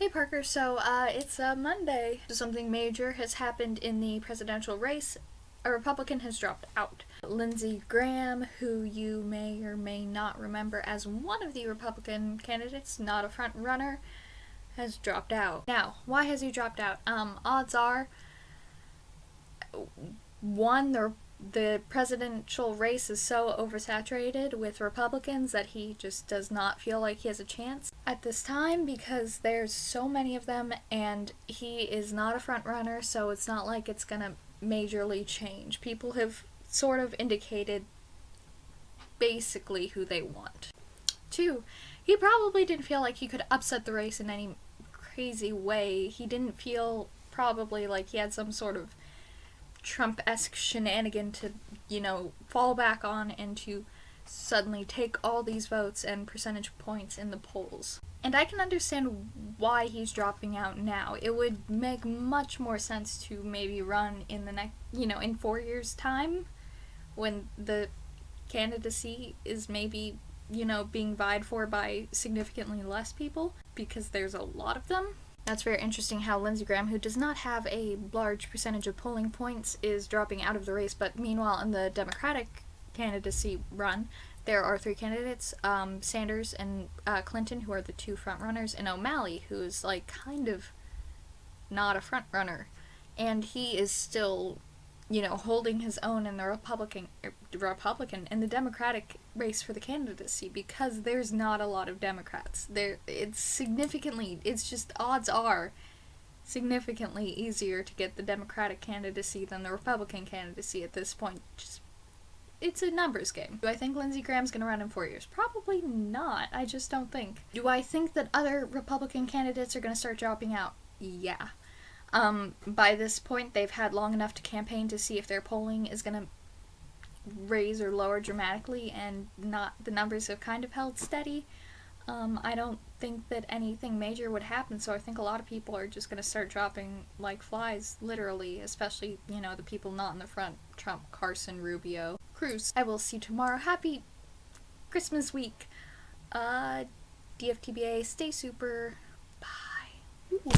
Hey Parker, it's Monday. Something major has happened in the presidential race. A Republican has dropped out. Lindsay Graham, who you may or may not remember as one of the Republican candidates, not a front runner, has dropped out. Now, why has he dropped out? Odds are, one, the presidential race is so oversaturated with Republicans that he just does not feel like he has a chance at this time because there's so many of them and he is not a front runner, so it's not like it's gonna majorly change. People have sort of indicated basically who they want. Two, he probably didn't feel like he could upset the race in any crazy way. He didn't feel probably like he had some sort of Trump-esque shenanigan to, fall back on and to suddenly take all these votes and percentage points in the polls. And I can understand why he's dropping out now. It would make much more sense to maybe run in the next, in 4 years' time when the candidacy is maybe, being vied for by significantly less people because there's a lot of them. That's very interesting how Lindsey Graham, who does not have a large percentage of polling points, is dropping out of the race. But meanwhile, in the Democratic candidacy run, there are three candidates, Sanders and Clinton, who are the two front runners, and O'Malley, who is kind of not a front runner. And he is still, holding his own in the Republican in the Democratic race for the candidacy because there's not a lot of Democrats. It's just odds are significantly easier to get the Democratic candidacy than the Republican candidacy at this point. It's a numbers game. Do I think Lindsey Graham's going to run in 4 years? Probably not. I just don't think. Do I think that other Republican candidates are going to start dropping out? Yeah. By this point, they've had long enough to campaign to see if their polling is going to raise or lower dramatically, and the numbers have kind of held steady. I don't think that anything major would happen, so I think a lot of people are just going to start dropping like flies, literally, especially, the people not in the front, Trump, Carson, Rubio, Cruz. I will see you tomorrow. Happy Christmas week. DFTBA, stay super. Bye. Ooh.